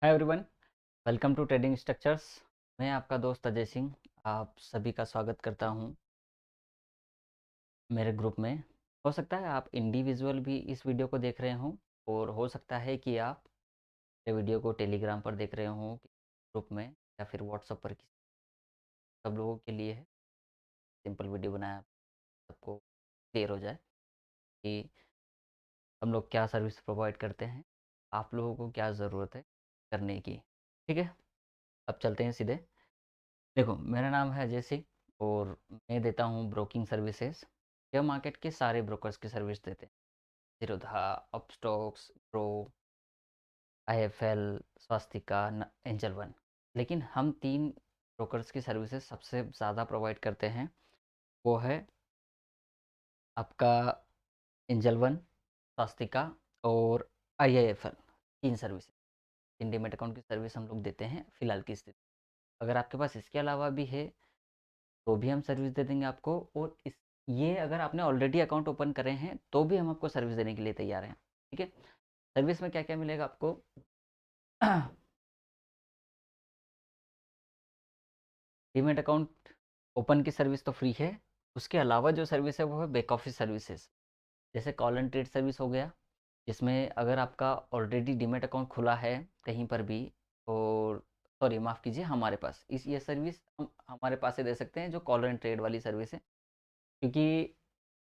Hi everyone, welcome to trading structures. मैं आपका दोस्त अजय सिंह आप सभी का स्वागत करता हूं मेरे ग्रुप में। हो सकता है आप इंडिविजुअल भी इस वीडियो को देख रहे हों और हो सकता है कि आप ये वीडियो को टेलीग्राम पर देख रहे हों ग्रुप में या फिर व्हाट्सएप पर। किसी सब लोगों के लिए है सिंपल वीडियो बनाया, सबको क्लियर हो जाए कि हम लोग क्या सर्विस प्रोवाइड करते हैं, आप लोगों को क्या ज़रूरत है करने की। ठीक है, अब चलते हैं सीधे। देखो, मेरा नाम है अजय सिंह और मैं देता हूँ ब्रोकिंग सर्विसेज। शेयर मार्केट के सारे ब्रोकर्स की सर्विस देते हैं। Zerodha, Upstox, pro, IFL, Swastika, angel one. लेकिन हम तीन ब्रोकर्स की सर्विसेज सबसे ज़्यादा प्रोवाइड करते हैं। वो है आपका एंजल वन, स्वास्तिका और आईआईएफएल। तीन सर्विसेज, तीन डीमेट अकाउंट की सर्विस हम लोग देते हैं फिलहाल की स्थिति। अगर आपके पास इसके अलावा भी है तो भी हम सर्विस दे देंगे आपको। और इस ये अगर आपने ऑलरेडी अकाउंट ओपन करे हैं तो भी हम आपको सर्विस देने के लिए तैयार हैं। ठीक है, सर्विस में क्या क्या मिलेगा आपको? डीमेट अकाउंट ओपन की सर्विस तो फ्री है। उसके अलावा जो सर्विस है वो है बैक ऑफिस सर्विसेज। जैसे कॉल एंड ट्रेड सर्विस हो गया, जिसमें अगर आपका ऑलरेडी डीमेट अकाउंट खुला है कहीं पर भी, और सॉरी माफ़ कीजिए, हमारे पास इस ये सर्विस हम हमारे पास से दे सकते हैं जो कॉल एंड ट्रेड वाली सर्विस है। क्योंकि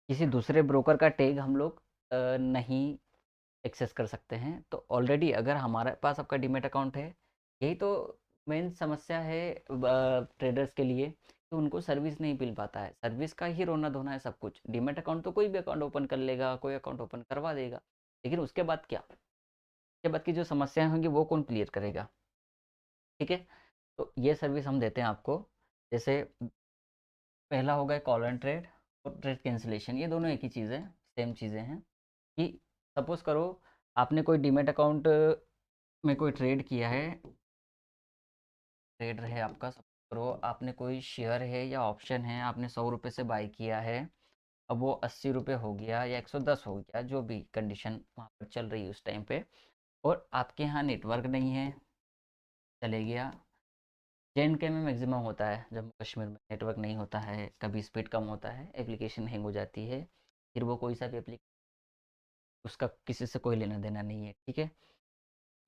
किसी दूसरे ब्रोकर का टैग हम लोग नहीं एक्सेस कर सकते हैं। तो ऑलरेडी अगर हमारे पास आपका डीमेट अकाउंट है, यही तो मेन समस्या है ट्रेडर्स के लिए कि उनको सर्विस नहीं मिल पाता है। सर्विस का ही रोना धोना है सब कुछ। डीमेट अकाउंट तो कोई भी अकाउंट ओपन कर लेगा, कोई अकाउंट ओपन करवा देगा, लेकिन उसके बाद क्या, उसके बाद की जो समस्याएं होंगी वो कौन क्लियर करेगा? ठीक है, तो ये सर्विस हम देते हैं आपको। जैसे पहला होगा कॉल एंड ट्रेड और ट्रेड कैंसिलेशन, ये दोनों एक ही चीज़ है, सेम चीज़ें हैं। कि सपोज़ करो आपने कोई डीमेट अकाउंट में कोई ट्रेड किया है, ट्रेड रहे आपका, सपोज़ करो आपने कोई शेयर है या ऑप्शन है, आपने 100 रुपये से बाई किया है। अब वो 80 रुपये हो गया या 110 हो गया, जो भी कंडीशन वहाँ पर चल रही है उस टाइम पे, और आपके यहाँ नेटवर्क नहीं है, चले गया। जे में मैक्सिमम होता है, जम्मू कश्मीर में नेटवर्क नहीं होता है, कभी स्पीड कम होता है, एप्लीकेशन हैंग हो जाती है, फिर वो कोई सा भी एप्लीकेशन, उसका किसी से कोई लेना देना नहीं है। ठीक है,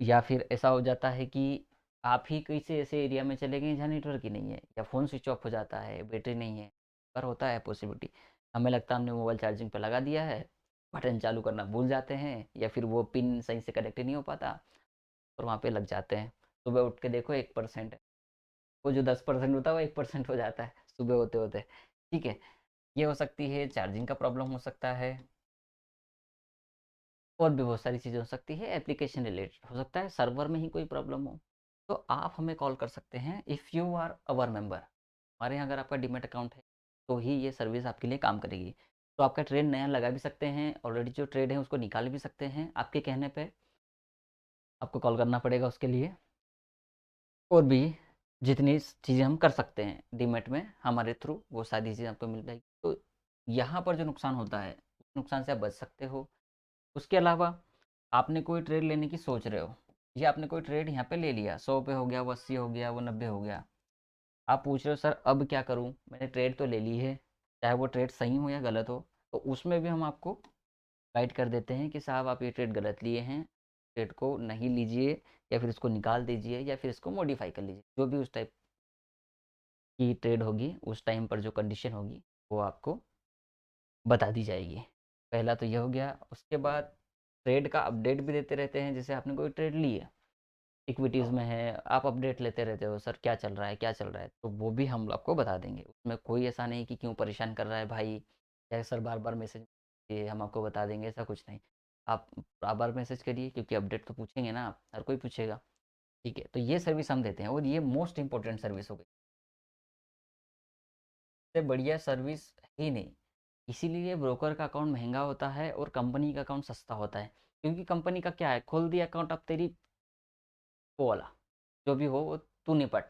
या फिर ऐसा हो जाता है कि आप ही किसी ऐसे एरिया में चले गए जहाँ नेटवर्क ही नहीं है, या फ़ोन स्विच ऑफ हो जाता है, बैटरी नहीं है, पर होता है पॉसिबिलिटी। हमें लगता है हमने मोबाइल चार्जिंग पे लगा दिया है, बटन चालू करना भूल जाते हैं, या फिर वो पिन सही से कनेक्ट ही नहीं हो पाता और वहाँ पे लग जाते हैं। सुबह उठ के देखो 1% है, वो जो 10% होता है वो 1% हो जाता है सुबह होते होते। ठीक है, ये हो सकती है, चार्जिंग का प्रॉब्लम हो सकता है, और भी बहुत सारी चीज़ें हो सकती है, एप्लीकेशन रिलेटेड हो सकता है, सर्वर में ही कोई प्रॉब्लम हो। तो आप हमें कॉल कर सकते हैं if you are our member. हमारे यहाँ अगर आपका डीमेट अकाउंट है तो ही ये सर्विस आपके लिए काम करेगी। तो आपका ट्रेड नया लगा भी सकते हैं, ऑलरेडी जो ट्रेड है उसको निकाल भी सकते हैं आपके कहने पे। आपको कॉल करना पड़ेगा उसके लिए। और भी जितनी चीज़ें हम कर सकते हैं डीमेट में हमारे थ्रू, वो सारी चीज़ें आपको मिल जाएगी। तो यहाँ पर जो नुकसान होता है उस नुकसान से आप बच सकते हो। उसके अलावा आपने कोई ट्रेड लेने की सोच रहे हो, या आपने कोई ट्रेड यहाँ पे ले लिया, 100 पे हो गया, वो 80 हो गया, वो 90 हो गया। आप पूछ रहे हो सर अब क्या करूँ, मैंने ट्रेड तो ले ली है, चाहे वो ट्रेड सही हो या गलत हो। तो उसमें भी हम आपको गाइड कर देते हैं कि साहब आप ये ट्रेड गलत लिए हैं, ट्रेड को नहीं लीजिए, या फिर इसको निकाल दीजिए, या फिर इसको मॉडिफाई कर लीजिए। जो भी उस टाइप की ट्रेड होगी उस टाइम पर जो कंडीशन होगी वो आपको बता दी जाएगी। पहला तो ये हो गया। उसके बाद ट्रेड का अपडेट भी देते रहते हैं। जैसे आपने कोई ट्रेड ली है, इक्विटीज़ में है, आप अपडेट लेते रहते हो, सर क्या चल रहा है क्या चल रहा है, तो वो भी हम आपको बता देंगे। उसमें कोई ऐसा नहीं कि क्यों परेशान कर रहा है भाई, या सर बार बार मैसेज ये हम आपको बता देंगे, ऐसा कुछ नहीं। आप बार बार मैसेज करिए, क्योंकि अपडेट तो पूछेंगे ना आप, हर कोई पूछेगा। ठीक है, तो ये सर्विस हम देते हैं, और ये मोस्ट इंपॉर्टेंट सर्विस हो गई। इससे बढ़िया सर्विस ही नहीं। इसीलिए ब्रोकर का अकाउंट महंगा होता है और कंपनी का अकाउंट सस्ता होता है। क्योंकि कंपनी का क्या है, खोल दिया अकाउंट, अब तेरी वो वाला जो भी हो वो तू निपट,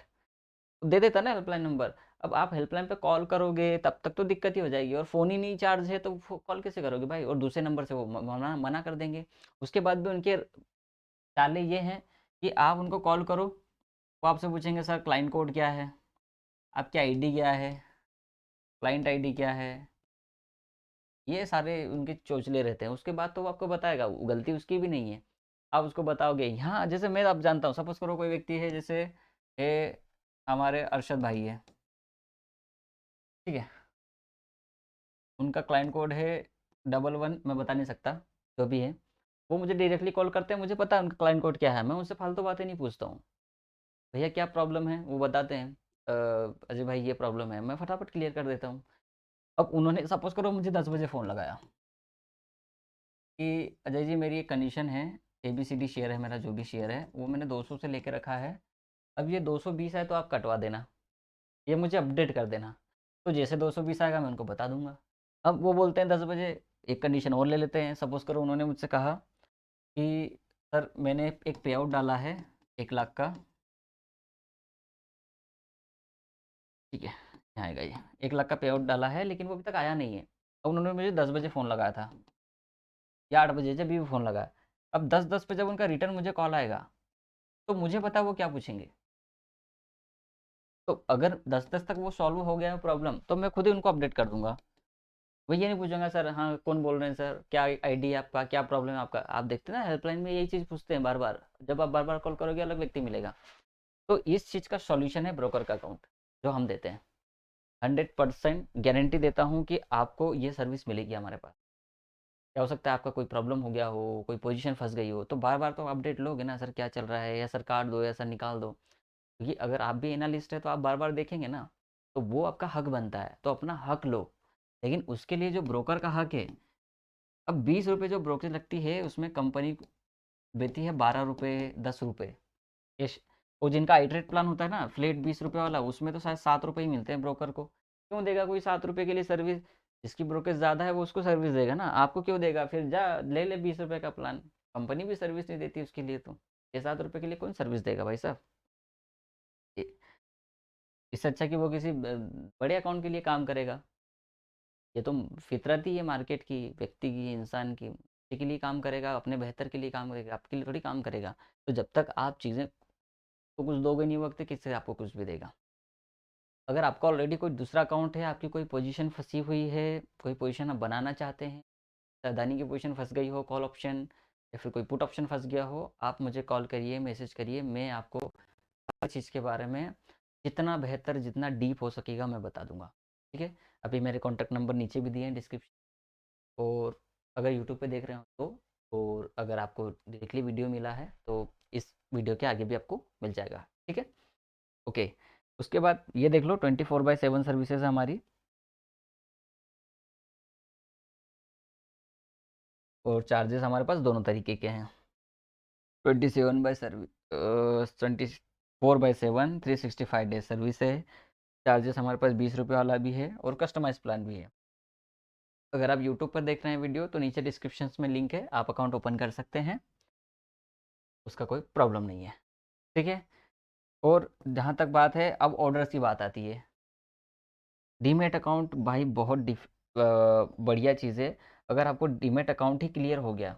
दे देता ना हेल्पलाइन नंबर। अब आप हेल्पलाइन पे कॉल करोगे तब तक तो दिक्कत ही हो जाएगी, और फ़ोन ही नहीं चार्ज है तो कॉल कैसे करोगे भाई, और दूसरे नंबर से वो मना मना कर देंगे। उसके बाद भी उनके चाले ये हैं कि आप उनको कॉल करो, वो आपसे पूछेंगे सर क्लाइंट कोड क्या है, आपकी आईडी क्या है, क्लाइंट आईडी क्या है, ये सारे उनके चोचले रहते हैं। उसके बाद तो वो आपको बताएगा, गलती उसकी भी नहीं है, आप उसको बताओगे। यहाँ जैसे मैं आप जानता हूँ, सपोज करो कोई व्यक्ति है, जैसे ये हमारे अरशद भाई है, ठीक है, उनका क्लाइंट कोड है 11, मैं बता नहीं सकता, जो भी है। वो मुझे डायरेक्टली कॉल करते हैं, मुझे पता है उनका क्लाइंट कोड क्या है, मैं उनसे फालतू बातें नहीं पूछता हूँ। भैया क्या प्रॉब्लम है, वो बताते हैं, अजय भाई ये प्रॉब्लम है, मैं फटाफट क्लियर कर देता हूँ। अब उन्होंने सपोज करो मुझे 10 बजे फ़ोन लगाया कि अजय जी मेरी एक कंडीशन है, ABCD शेयर है मेरा, जो भी शेयर है वो मैंने 200 से लेके रखा है, अब ये 220 है तो आप कटवा देना, ये मुझे अपडेट कर देना। तो जैसे 220 आएगा मैं उनको बता दूंगा। अब वो बोलते हैं 10 बजे, एक कंडीशन और ले लेते हैं। सपोज़ करो उन्होंने मुझसे कहा कि सर मैंने एक पे आउट डाला है 1 लाख का, ठीक है, यहाँ आएगा ये, 1 लाख का पे आउट डाला है लेकिन वो अभी तक आया नहीं है। अब उन्होंने मुझे 10 बजे फ़ोन लगाया था या 8 बजे, जब भी फ़ोन लगाया। अब 10:10 पे जब उनका रिटर्न मुझे कॉल आएगा, तो मुझे पता है वो क्या पूछेंगे। तो अगर 10:10 तक वो सॉल्व हो गया है प्रॉब्लम, तो मैं खुद ही उनको अपडेट कर दूंगा। वो ये नहीं पूछूंगा सर हाँ कौन बोल रहे हैं, सर क्या आईडी है आपका, क्या प्रॉब्लम है आपका। आप देखते हैं ना हेल्पलाइन में यही चीज़ पूछते हैं बार बार, जब आप बार बार कॉल करोगे अलग व्यक्ति मिलेगा। तो इस चीज़ का सॉल्यूशन है ब्रोकर का अकाउंट, जो हम देते हैं। 100% गारंटी देता हूँ कि आपको ये सर्विस मिलेगी हमारे पास। क्या हो सकता है आपका कोई प्रॉब्लम हो गया हो, कोई पोजीशन फंस गई हो, तो बार बार तो अपडेट लोगे ना, सर क्या चल रहा है, या सर काट दो या सर निकाल दो। क्योंकि अगर आप भी एनालिस्ट है तो आप बार बार देखेंगे ना, तो वो आपका हक बनता है, तो अपना हक लो। लेकिन उसके लिए जो ब्रोकर का हक है, अब 20 रुपये जो ब्रोकरेज लगती है उसमें कंपनी देती है 12 रुपये, 10 रुपये। इस वो जिनका आइटरेट प्लान होता है ना फ्लेट 20 रुपये वाला, उसमें तो शायद 7 रुपये ही मिलते हैं ब्रोकर को। क्यों देगा कोई 7 रुपये के लिए सर्विस, जिसकी ब्रोकरेज ज़्यादा है वो उसको सर्विस देगा ना, आपको क्यों देगा, फिर जा ले ले 20 रुपये का प्लान। कंपनी भी सर्विस नहीं देती उसके लिए, तो 6-7 रुपये के लिए कौन सर्विस देगा भाई साहब। इ- इससे अच्छा कि वो किसी बड़े अकाउंट के लिए काम करेगा। ये तो फितरत ही है मार्केट की, व्यक्ति की, इंसान की, उसी के लिए काम करेगा, अपने बेहतर के लिए काम करेगा, आपके लिए थोड़ी काम करेगा। तो जब तक आप चीज़ें को कुछ दोगे नहीं वक्त, किससे आपको कुछ भी देगा। अगर आपका ऑलरेडी कोई दूसरा अकाउंट है, आपकी कोई पोजीशन फंसी हुई है, कोई पोजीशन आप बनाना चाहते हैं, अदानी की पोजीशन फंस गई हो कॉल ऑप्शन, या फिर कोई पुट ऑप्शन फंस गया हो, आप मुझे कॉल करिए, मैसेज करिए, मैं आपको हर चीज़ के बारे में जितना बेहतर, जितना डीप हो सकेगा मैं बता दूंगा। ठीक है, अभी मेरे कॉन्टैक्ट नंबर नीचे भी दिए हैं डिस्क्रिप्शन, और अगर यूट्यूब पे देख रहे हो तो, और अगर आपको डायरेक्टली वीडियो मिला है तो इस वीडियो के आगे भी आपको मिल जाएगा। ठीक है, ओके। उसके बाद ये देख लो 24/7 सर्विसेज है हमारी, और चार्जेस हमारे पास दोनों तरीके के हैं। 24/7 365 डेज सर्विस है। चार्जेस हमारे पास 20 रुपये वाला भी है और कस्टमाइज प्लान भी है। अगर आप यूट्यूब पर देख रहे हैं वीडियो तो नीचे डिस्क्रिप्शन में लिंक है, आप अकाउंट ओपन कर सकते हैं, उसका कोई प्रॉब्लम नहीं है। ठीक है, और जहाँ तक बात है अब ऑर्डर्स की बात आती है। डीमेट अकाउंट भाई बहुत बढ़िया चीज़ है। अगर आपको डीमेट अकाउंट ही क्लियर हो गया,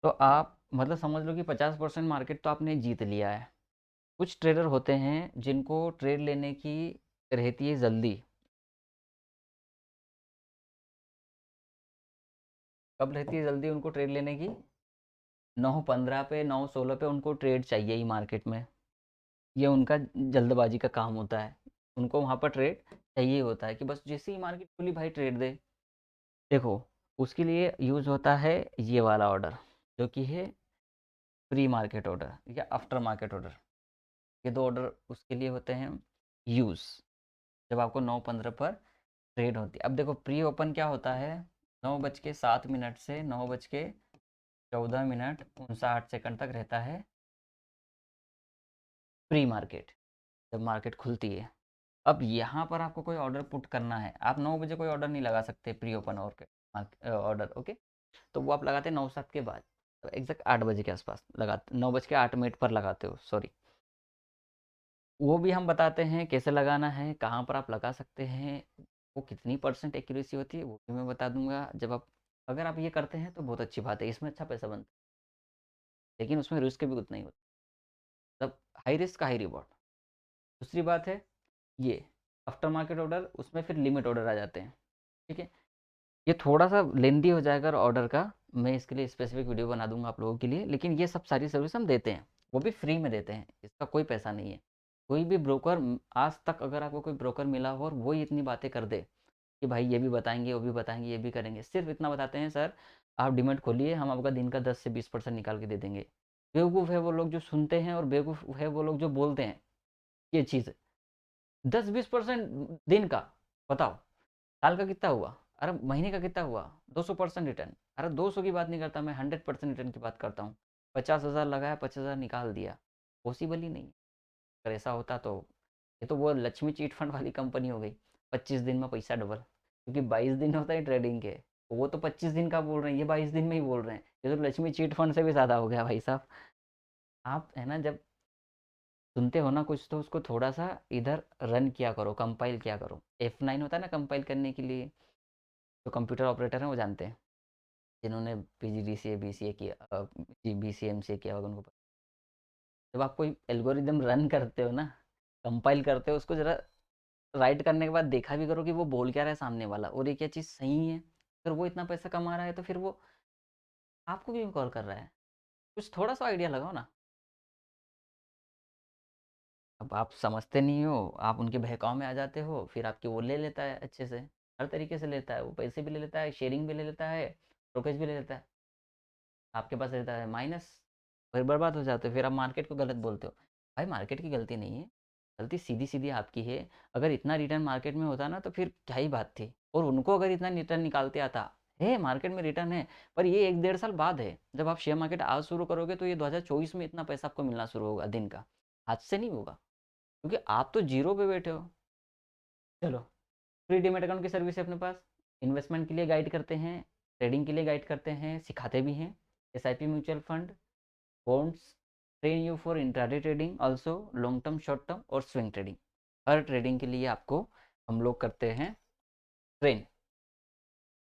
तो आप मतलब समझ लो कि 50% मार्केट तो आपने जीत लिया है। कुछ ट्रेडर होते हैं जिनको ट्रेड लेने की रहती है जल्दी। कब रहती है जल्दी उनको ट्रेड लेने की, 9:15 पे, 9:16 पे उनको ट्रेड चाहिए ही मार्केट में। ये उनका जल्दबाजी का काम होता है, उनको वहाँ पर ट्रेड चाहिए होता है कि बस जैसे ही मार्केट खुली भाई ट्रेड दे। देखो, उसके लिए यूज़ होता है ये वाला ऑर्डर, जो कि है प्री मार्केट ऑर्डर या आफ्टर मार्केट ऑर्डर। ये दो ऑर्डर उसके लिए होते हैं यूज़, जब आपको 9:15 पर ट्रेड होती है। अब देखो प्री ओपन क्या होता है, 9:07 से 9:14 तक रहता है प्री मार्केट, जब मार्केट खुलती है। अब यहाँ पर आपको कोई ऑर्डर पुट करना है, आप 9 बजे कोई ऑर्डर नहीं लगा सकते प्री ओपन और ऑर्डर, ओके। तो वो आप लगाते हैं 9:07 के बाद, तो एग्जैक्ट 8 बजे के आसपास लगाते, 9:08 पर लगाते हो, सॉरी। वो भी हम बताते हैं कैसे लगाना है, कहाँ पर आप लगा सकते हैं, वो कितनी परसेंट एक्यूरेसी होती है वो भी मैं बता दूंगा। जब आप, अगर आप ये करते हैं तो बहुत अच्छी बात है, इसमें अच्छा पैसा बनता है। लेकिन उसमें रिस्क भी उतना ही होता है, मतलब हाई रिस्क हाई रिवॉर्ड। दूसरी बात है ये आफ्टर मार्केट ऑर्डर, उसमें फिर लिमिट ऑर्डर आ जाते हैं, ठीक है। ये थोड़ा सा लेंदी हो जाएगा ऑर्डर का, मैं इसके लिए स्पेसिफिक वीडियो बना दूंगा आप लोगों के लिए, लेकिन ये सब सारी सर्विस हम देते हैं, वो भी फ्री में देते हैं, इसका कोई पैसा नहीं है। कोई भी ब्रोकर आज तक अगर आपको कोई ब्रोकर मिला हो और वो ही इतनी बातें कर दे कि भाई ये भी बताएंगे वो भी बताएंगे ये भी करेंगे, सिर्फ इतना बताते हैं सर आप डिमेट खोलिए हम आपका दिन का 10 से 20% निकाल के दे देंगे। बेवकूफ़ है वो लोग जो सुनते हैं और बेवकूफ़ है वो लोग जो बोलते हैं ये चीज़। 10-20% दिन का, बताओ साल का कितना हुआ, अरे महीने का कितना हुआ, 200% रिटर्न। अरे 200 की बात नहीं करता मैं, 100% रिटर्न की बात करता हूँ। 50,000 लगाया, 50,000 निकाल दिया, पॉसिबल ही नहीं है। अगर ऐसा होता तो ये तो वो लक्ष्मी चिट फंड वाली कंपनी हो गई, 25 दिन में पैसा डबल, क्योंकि 22 दिन होता है ट्रेडिंग के, वो तो 25 दिन का बोल रहे हैं, ये 22 दिन में ही बोल रहे हैं, ये तो लक्ष्मी चिट फंड से भी ज़्यादा हो गया भाई साहब। आप है ना जब सुनते हो ना कुछ तो उसको थोड़ा सा इधर रन किया करो, कंपाइल किया करो। F9 होता है ना कंपाइल करने के लिए, जो कंप्यूटर ऑपरेटर हैं वो जानते हैं, जिन्होंने PGDCA BCA किया, BCA MCA किया होगा उनको पता। जब आप कोई एल्गोरिदम रन करते हो ना, कंपाइल करते हो, उसको जरा राइट करने के बाद देखा भी करो कि वो बोल क्या रहा है सामने वाला, और ये क्या चीज़ सही है। अगर वो इतना पैसा कमा रहा है तो फिर वो आपको क्यों कॉल कर रहा है, कुछ थोड़ा सा आइडिया लगाओ ना। अब आप समझते नहीं हो, आप उनके बहकाव में आ जाते हो, फिर आपकी वो ले लेता है अच्छे से, हर तरीके से लेता है, वो पैसे भी ले लेता है, शेयरिंग भी ले लेता है, ब्रोकेज भी ले लेता है, आपके पास रहता है माइनस, फिर बर्बाद हो जाते हो, फिर आप मार्केट को गलत बोलते हो। भाई मार्केट की गलती नहीं है, गलती सीधी सीधी आपकी है। अगर इतना रिटर्न मार्केट में होता ना तो फिर क्या ही बात थी, और उनको अगर इतना रिटर्न निकालते आता है, मार्केट में रिटर्न है, पर ये 1-1.5 साल बाद है। जब आप शेयर मार्केट आज शुरू करोगे तो ये 2024 में इतना पैसा आपको मिलना शुरू होगा दिन का, आज से नहीं होगा, क्योंकि आप तो जीरो पे बैठे हो। चलो, फ्री डीमेट अकाउंट की सर्विस है अपने पास, इन्वेस्टमेंट के लिए गाइड करते हैं, ट्रेडिंग के लिए गाइड करते हैं, सिखाते भी हैं। SIP mutual fund, bonds, train you for intraday trading also, long term short term और स्विंग ट्रेडिंग। हर ट्रेडिंग के लिए आपको हम लोग करते हैं ट्रेन,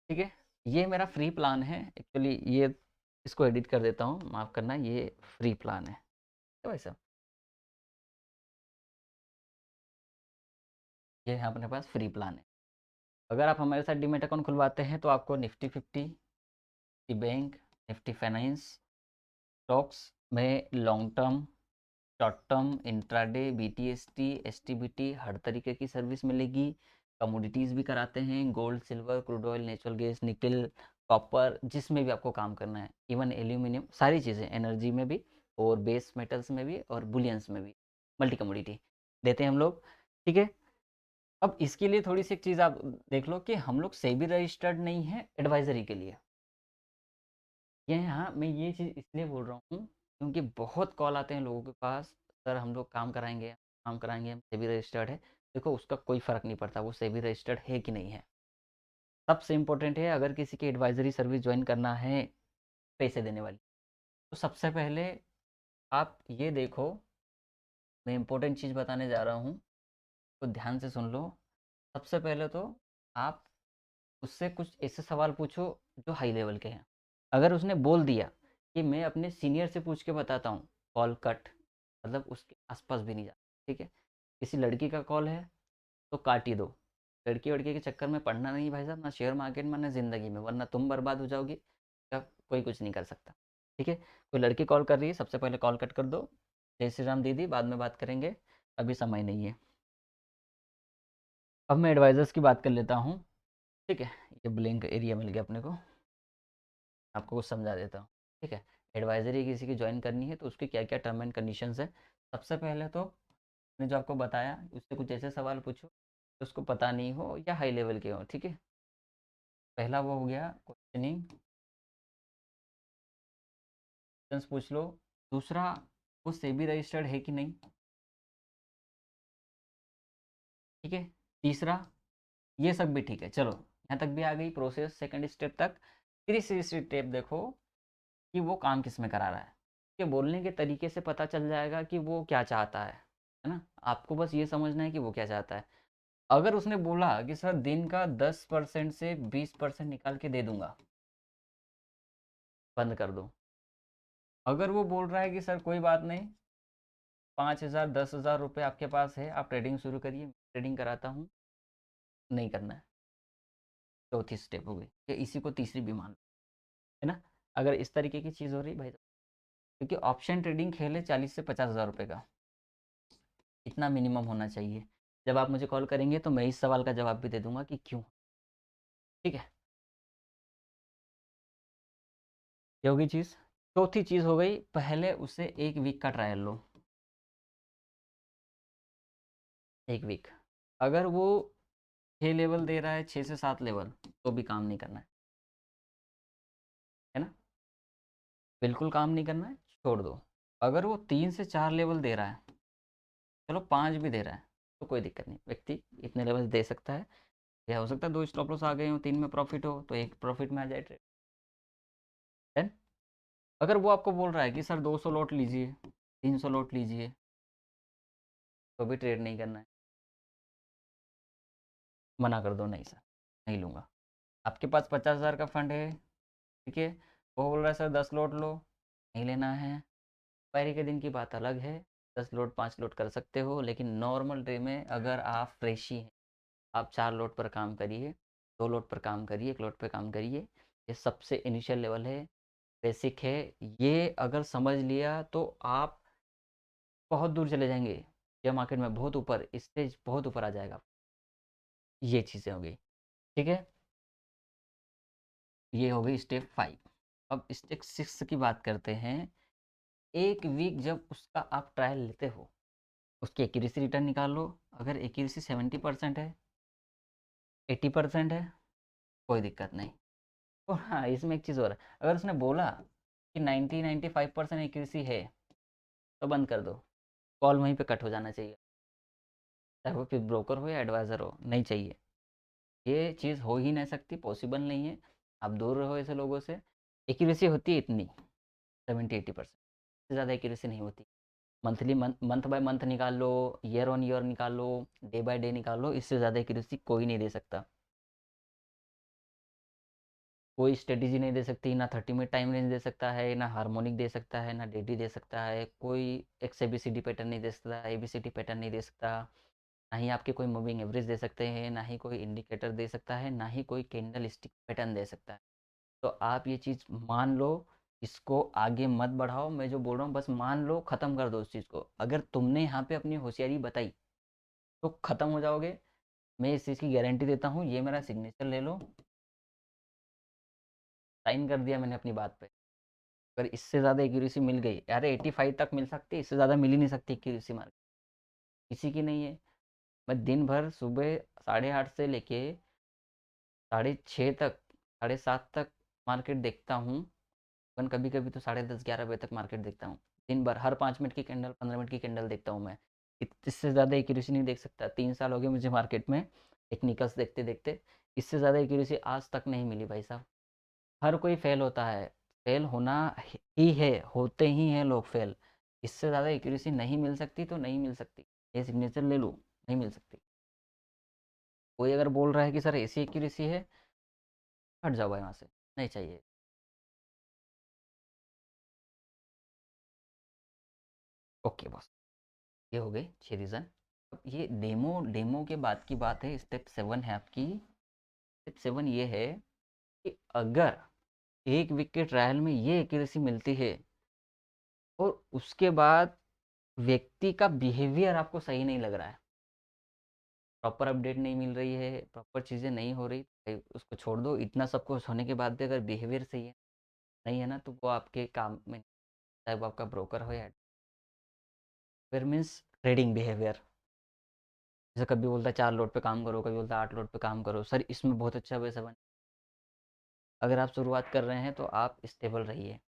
ठीक है। ये मेरा फ्री प्लान है एक्चुअली, ये इसको एडिट कर देता हूँ, माफ़ करना, ये फ्री प्लान है भाई साहब, ये है अपने पास फ्री प्लान है। अगर आप हमारे साथ डीमेट अकाउंट खुलवाते हैं तो आपको Nifty 50, Nifty bank, Nifty finance, stocks में long term, short term, intraday, BTST, STBT हर तरीके की सर्विस मिलेगी। कमोडिटीज़ भी कराते हैं, gold, silver, crude oil, natural gas, nickel, copper, जिसमें भी आपको काम करना है, इवन एल्यूमिनियम, सारी चीज़ें, एनर्जी में भी और बेस मेटल्स में भी और बुलियंस में भी, मल्टी कमोडिटी देते हैं हम लोग, ठीक है। अब इसके लिए थोड़ी सी एक चीज़ आप देख लो कि हम लोग सेबी रजिस्टर्ड नहीं है एडवाइजरी के लिए। ये हाँ, मैं ये चीज़ इसलिए बोल रहा हूँ क्योंकि बहुत कॉल आते हैं लोगों के पास, सर हम लोग काम कराएंगे, हम सेबी रजिस्टर्ड है। देखो उसका कोई फ़र्क नहीं पड़ता वो सेबी रजिस्टर्ड है कि नहीं है, सबसे इम्पोर्टेंट है अगर किसी की एडवाइजरी सर्विस ज्वाइन करना है पैसे देने वाली, तो सबसे पहले आप ये देखो, मैं इम्पोर्टेंट चीज़ बताने जा रहा हूँ तो ध्यान से सुन लो। सबसे पहले तो आप उससे कुछ ऐसे सवाल पूछो जो हाई लेवल के हैं। अगर उसने बोल दिया कि मैं अपने सीनियर से पूछ के बताता हूँ, कॉल कट, मतलब उसके आसपास भी नहीं जा, ठीक है। किसी लड़की का कॉल है तो काट ही दो, लड़की वड़की के चक्कर में पड़ना नहीं भाई साहब, ना शेयर मार्केट में ना ज़िंदगी में, वरना तुम बर्बाद हो जाओगी, या कोई कुछ नहीं कर सकता, ठीक है। कोई लड़की कॉल कर रही है, सबसे पहले कॉल कट कर दो, जय श्री राम दीदी बाद में बात करेंगे, अभी समय नहीं है। अब मैं एडवाइज़र्स की बात कर लेता हूँ, ठीक है। ये ब्लैंक एरिया मिल गया अपने को, आपको कुछ समझा देता हूँ, ठीक है। एडवाइजरी किसी की ज्वाइन करनी है तो उसकी क्या क्या टर्म एंड कंडीशंस है। सबसे पहले तो मैंने जो आपको बताया उससे कुछ ऐसे सवाल पूछो जो उसको पता नहीं हो या हाई लेवल के हो, ठीक है। पहला वो हो गया क्वेश्चनिंग, क्वेश्चंस पूछ लो। दूसरा, वो सेबी रजिस्टर्ड है कि नहीं, ठीक है। तीसरा, ये सब भी ठीक है, चलो यहाँ तक भी आ गई प्रोसेस, सेकंड स्टेप तक। तीसरी स्टेप देखो कि वो काम किस में करा रहा है, कि बोलने के तरीके से पता चल जाएगा कि वो क्या चाहता है ना। आपको बस ये समझना है कि वो क्या चाहता है। अगर उसने बोला कि सर दिन का 10% से 20% निकाल के दे दूंगा, बंद कर दो। अगर वो बोल रहा है कि सर कोई बात नहीं, 5,000 10,000 रुपये आपके पास है, आप ट्रेडिंग शुरू करिए, ट्रेडिंग कराता हूँ, नहीं करना है। चौथी स्टेप हो गई, या इसी को तीसरी भी मान लो, है ना। अगर इस तरीके की चीज़ हो रही भाई, क्योंकि ऑप्शन ट्रेडिंग खेल है 40 से 50,000 रुपये का, इतना मिनिमम होना चाहिए। जब आप मुझे कॉल करेंगे तो मैं इस सवाल का जवाब भी दे दूंगा कि क्यों। ठीक है, ये होगी चीज़। चौथी चीज़ हो गई, पहले उसे 1 वीक का ट्रायल लो। 1 वीक, अगर वो 6 लेवल दे रहा है, 6 से 7 लेवल, तो भी काम नहीं करना है ना, बिल्कुल काम नहीं करना है, छोड़ दो। अगर वो 3 से 4 लेवल दे रहा है, चलो 5 भी दे रहा है, तो कोई दिक्कत नहीं, व्यक्ति इतने लेवल दे सकता है। या हो सकता है 2 स्टॉप लॉस आ गए हो, 3 में प्रॉफिट हो तो एक प्रॉफिट में आ जाए ट्रेड। देन अगर वो आपको बोल रहा है कि सर 200 लॉट लीजिए, 300 लॉट लीजिए, तो भी ट्रेड नहीं करना है, मना कर दो, नहीं सर नहीं लूँगा। आपके पास 50,000 का फंड है, ठीक है, वो बोल रहा है सर 10 लॉट लो, नहीं लेना है। एक्सपायरी के दिन की बात अलग है, 10 लोड 5 लोड कर सकते हो, लेकिन नॉर्मल डे में अगर आप फ्रेशी हैं, आप 4 लोड पर काम करिए, 2 लोड पर काम करिए, 1 लोड पर काम करिए। ये सबसे इनिशियल लेवल है, बेसिक है। ये अगर समझ लिया तो आप बहुत दूर चले जाएंगे, शेयर मार्केट में बहुत ऊपर, स्टेज बहुत ऊपर आ जाएगा। ये चीज़ें हो गई, ठीक है। ये हो गई स्टेप 5। अब स्टेप 6 की बात करते हैं। 1 वीक जब उसका आप ट्रायल लेते हो, उसकी एक्यूरेसी रिटर्न निकाल लो। अगर एक्यूरेसी 70% है, 80% है, कोई दिक्कत नहीं। और हाँ, इसमें एक चीज़ और है, अगर उसने बोला कि 90-95% एक्यूरेसी है, तो बंद कर दो, कॉल वहीं पे कट हो जाना चाहिए, चाहे वो फिर ब्रोकर हो या एडवाइज़र हो, नहीं चाहिए। ये चीज़ हो ही नहीं सकती, पॉसिबल नहीं है। आप दूर रहो ऐसे लोगों से। एक्यूरेसी होती है इतनी, 70-80%, इससे ज़्यादा एक्यूरेसी नहीं होती। मंथली मंथ बाय मंथ निकाल लो, ईयर ऑन ईयर निकाल लो, डे बाय डे निकाल लो, इससे ज़्यादा एक्यूरेसी कोई नहीं दे सकता। कोई स्ट्रेटेजी नहीं दे सकती, ना 30 मिनट टाइम रेंज दे सकता है, ना हार्मोनिक दे सकता है, ना डेडी दे सकता है, कोई एक्स एबीसीडी पैटर्न नहीं दे सकता, एबीसीडी पैटर्न नहीं दे सकता, ना ही आपके कोई मूविंग एवरेज दे सकते हैं, ना ही कोई इंडिकेटर दे सकता है, ना ही कोई कैंडल स्टिक पैटर्न दे सकता है। तो आप ये चीज़ मान लो, इसको आगे मत बढ़ाओ, मैं जो बोल रहा हूँ बस मान लो, ख़त्म कर दो उस चीज़ को। अगर तुमने यहाँ पे अपनी होशियारी बताई तो ख़त्म हो जाओगे, मैं इस चीज़ की गारंटी देता हूँ। ये मेरा सिग्नेचर ले लो, साइन कर दिया मैंने अपनी बात पे। अगर इससे ज़्यादा एक्यूरेसी मिल गई, अरे 85 तक मिल सकती है, इससे ज़्यादा मिल ही नहीं सकती एक्यूरेसी मार्केट किसी की नहीं है। मैं दिन भर सुबह 8:30 से लेके 6:30 तक, 7:30 तक मार्केट देखता हूँ। इवन कभी कभी तो 10:30-11 बजे तक मार्केट देखता हूँ। दिन भर हर 5 मिनट की कैंडल, 15 मिनट की कैंडल देखता हूँ मैं। इससे ज़्यादा एक्यूरेसी नहीं देख सकता। 3 साल हो गए मुझे मार्केट में टेक्निकल्स देखते देखते, इससे ज़्यादा एक्यूरेसी आज तक नहीं मिली भाई साहब। हर कोई फेल होता है, फेल होना ही है, होते ही हैं लोग फेल। इससे ज़्यादा एक्यूरेसी नहीं मिल सकती तो नहीं मिल सकती, ये सिग्नेचर ले लूँ, नहीं मिल सकती। कोई अगर बोल रहा है कि सर ऐसी एक्यूरेसी है, हट जाओ भाई वहाँ से, नहीं चाहिए। ओके बॉस, ये हो गए 6 रीज़न। अब ये डेमो डेमो के बाद की बात है, स्टेप 7 है आपकी। स्टेप 7 ये है कि अगर 1 वीक के ट्रायल में ये एक्यूरेसी मिलती है और उसके बाद व्यक्ति का बिहेवियर आपको सही नहीं लग रहा है, प्रॉपर अपडेट नहीं मिल रही है, प्रॉपर चीज़ें नहीं हो रही, भाई उसको छोड़ दो। इतना सब कुछ होने के बाद भी अगर बिहेवियर सही है नहीं है ना, तो वो आपके काम में, चाहे वो आपका ब्रोकर हो या फिर मीन्स ट्रेडिंग बिहेवियर। जैसे कभी बोलता है 4 लोड पे काम करो, कभी बोलता है 8 लोड पे काम करो, सर इसमें बहुत अच्छा पैसा बन। अगर आप शुरुआत कर रहे हैं तो आप स्टेबल रहिए,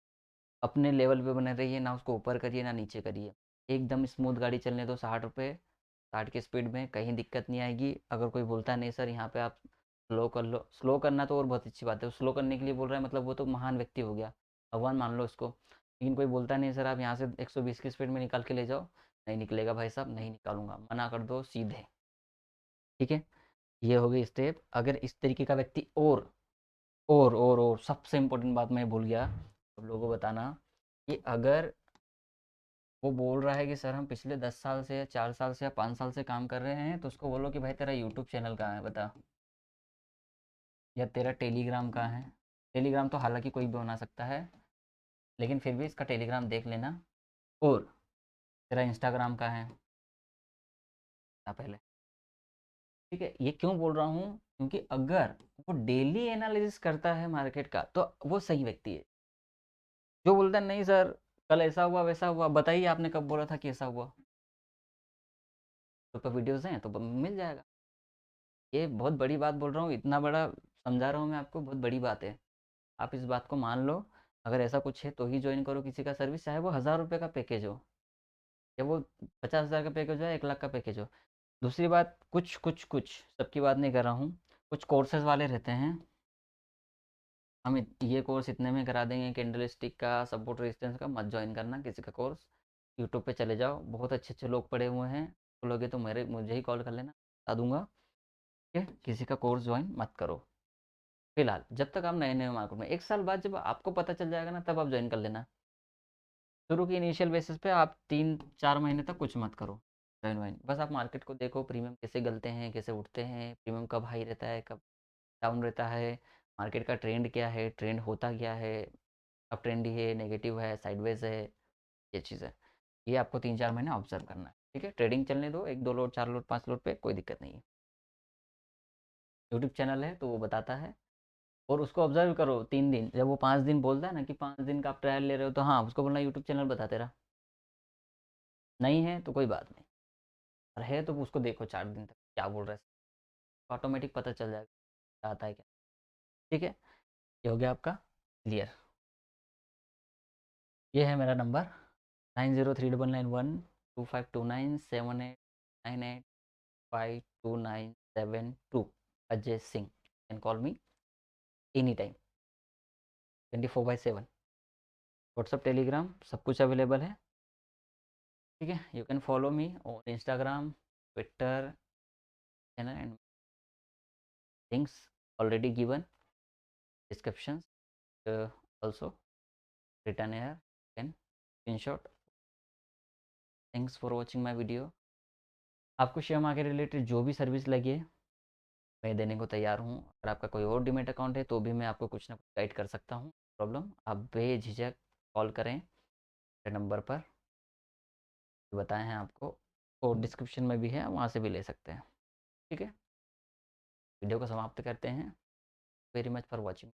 अपने लेवल पे बने रहिए, ना उसको ऊपर करिए ना नीचे करिए। एकदम स्मूथ गाड़ी चलने दो, 60 रुपये 60 की स्पीड में, कहीं दिक्कत नहीं आएगी। अगर कोई बोलता है नहीं सर यहाँ पे आप स्लो कर लो, स्लो करना तो और बहुत अच्छी बात है, स्लो करने के लिए बोल रहा है मतलब वो तो महान व्यक्ति हो गया, भगवान मान लो उसको। लेकिन कोई बोलता नहीं सर आप यहाँ से 120 की स्पीड में निकाल के ले जाओ, नहीं निकलेगा भाई साहब, नहीं निकालूंगा, मना कर दो सीधे। ठीक है, ये हो गई स्टेप। अगर इस तरीके का व्यक्ति और सबसे इम्पोर्टेंट बात मैं भूल गया, सब लोगों को बताना, कि अगर वो बोल रहा है कि सर हम पिछले 10 साल से या 4 साल से या 5 साल से काम कर रहे हैं, तो उसको बोलो कि भाई तेरा यूट्यूब चैनल कहाँ है बता, या तेरा टेलीग्राम कहाँ है। टेलीग्राम तो हालांकि कोई भी बना सकता है, लेकिन फिर भी इसका टेलीग्राम देख लेना। और तेरा इंस्टाग्राम कहाँ है, बता पहले। ठीक है, ये क्यों बोल रहा हूँ, क्योंकि अगर वो डेली एनालिसिस करता है मार्केट का तो वो सही व्यक्ति है। जो बोलता है नहीं सर कल ऐसा हुआ वैसा हुआ, बताइए आपने कब बोला था कि ऐसा हुआ, तो वीडियोज़ हैं तो मिल जाएगा। ये बहुत बड़ी बात बोल रहा हूँ, इतना बड़ा समझा रहा हूँ मैं आपको, बहुत बड़ी बात है। आप इस बात को मान लो, अगर ऐसा कुछ है तो ही ज्वाइन करो किसी का सर्विस, चाहे वो 1000 रुपये का पैकेज हो या वो 50,000 का पैकेज हो या 1 लाख का पैकेज हो। दूसरी बात, कुछ सबकी बात नहीं कर रहा हूँ, कुछ कोर्सेज वाले रहते हैं, हम ये कोर्स इतने में करा देंगे, कैंडल स्टिक का, सपोर्ट रेजिस्टेंस का, मत ज्वाइन करना किसी का कोर्स। यूट्यूब पे चले जाओ, बहुत अच्छे अच्छे लोग पड़े हुए हैं, बोलोगे तो मुझे ही कॉल कर लेना, बता दूंगा। ठीक है, किसी का कोर्स ज्वाइन मत करो फिलहाल, जब तक आप नए नए मार्केट में। 1 साल बाद जब आपको पता चल जाएगा ना, तब आप ज्वाइन कर लेना। शुरू की इनिशियल बेसिस पे आप 3-4 महीने तक कुछ मत करो ज्वाइन वाइन, बस आप मार्केट को देखो, प्रीमियम कैसे गलते हैं, कैसे उठते हैं, प्रीमियम कब हाई रहता है, कब डाउन रहता है, मार्केट का ट्रेंड क्या है, ट्रेंड होता क्या है, अप ट्रेंडी है, नेगेटिव है, साइडवेज है, ये चीज़ है। ये आपको 3-4 महीने ऑब्जर्व करना है। ठीक है, ट्रेडिंग चलने दो, 1-2 लोट, 4 लोट, 5 लोट पे, कोई दिक्कत नहीं है। यूट्यूब चैनल है तो वो बताता है, और उसको ऑब्जर्व करो 3 दिन, जब वो 5 दिन बोलता है ना कि 5 दिन का आप ट्रायल ले रहे हो, तो हाँ उसको बोलना यूट्यूब चैनल बता तेरा, नहीं है तो कोई बात नहीं, और है तो उसको देखो 4 दिन तक क्या बोल रहा है, ऑटोमेटिक पता चल जाएगा क्या आता है क्या। ठीक है, ये हो गया आपका क्लियर। ये है मेरा number 9039912529785297 Ajay Singh, can call me any time, 24/7। WhatsApp, Telegram सब कुछ अवेलेबल है। ठीक है, you can follow me on Instagram, Twitter channel, and links already given descriptions, also written here, can screenshot। Thanks for watching my video. आपको share market related जो भी service लगे मैं देने को तैयार हूँ। अगर आपका कोई और डीमेट अकाउंट है तो भी मैं आपको कुछ ना कुछ गाइड कर सकता हूँ, प्रॉब्लम, आप बेझिझक कॉल करें मेरे नंबर पर, बताए हैं आपको, और डिस्क्रिप्शन में भी है, वहाँ से भी ले सकते हैं। ठीक है, वीडियो को समाप्त करते हैं। Very much for watching.